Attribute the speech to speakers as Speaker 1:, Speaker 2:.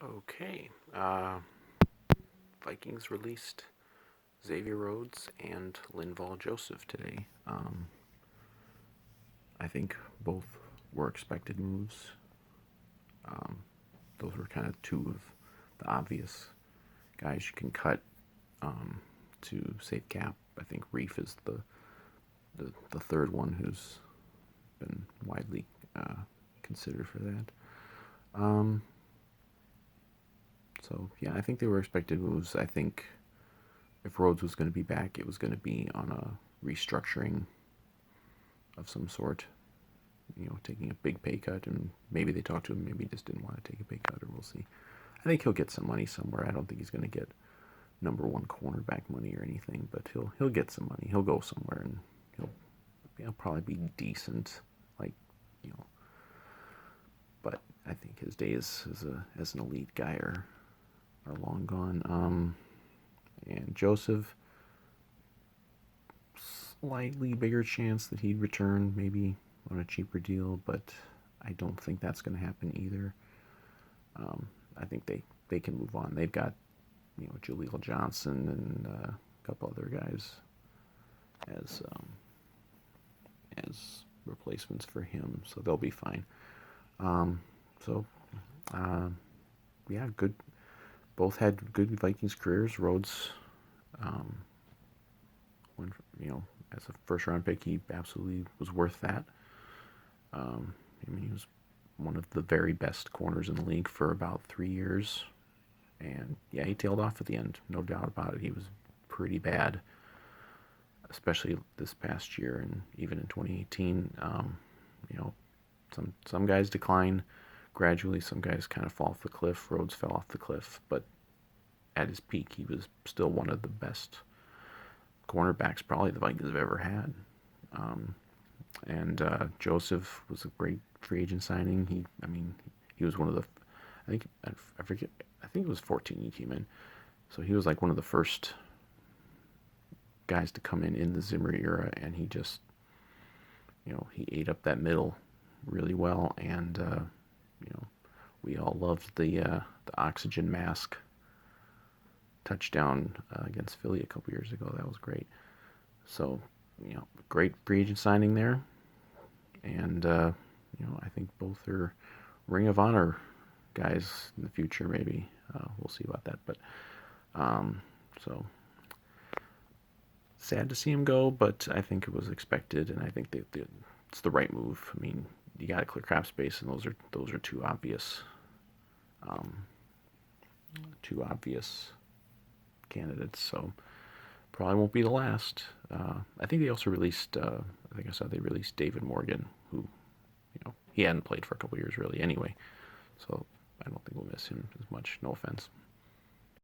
Speaker 1: Okay. Vikings released Xavier Rhodes and Linval Joseph today. I think both were expected moves. Um, those were kind of two of the obvious guys you can cut um, to save cap. I think Reef is the third one who's been widely considered for that. Um, so yeah, I think they were expected moves. I think if Rhodes was going to be back, it was going to be on a restructuring of some sort. Taking a big pay cut, and maybe they talked to him, maybe he just didn't want to take a pay cut, or we'll see. I think he'll get some money somewhere. I don't think he's going to get number one cornerback money or anything, but he'll get some money. He'll go somewhere, and he'll probably be decent, like you know. But I think his days as an elite guy are long gone. And Joseph, slightly bigger chance that he'd return, maybe on a cheaper deal, but I don't think that's going to happen either. I think they can move on. They've got Jaleel Johnson and a couple other guys as as replacements for him, so they'll be fine. Um, so yeah, good. Both had good Vikings careers. Rhodes, um, when as a first round pick, he absolutely was worth that. I mean, he was one of the very best corners in the league for about 3 years. And yeah, he tailed off at the end, no doubt about it. He was pretty bad, especially this past year and even in 2018. You know, some guys decline gradually, some guys kind of fall off the cliff. Rhodes fell off the cliff, but at his peak, he was still one of the best cornerbacks probably the Vikings have ever had. Um, and Joseph was a great free agent signing. He was one of the, I forget, I think it was 14 he came in. So he was like one of the first guys to come in the Zimmer era, and he just, he ate up that middle really well, and we all loved the oxygen mask touchdown against Philly a couple years ago. That was great. So, great free agent signing there, and I think both are Ring of Honor guys in the future. Maybe we'll see about that, but so sad to see him go, but I think it was expected, and I think it's the right move. I mean, you got to clear cap space, and those are um, two obvious candidates. So probably won't be the last. I think they also released. I think I saw they released David Morgan, who he hadn't played for a couple years really anyway. So I don't think we'll miss him as much. No offense.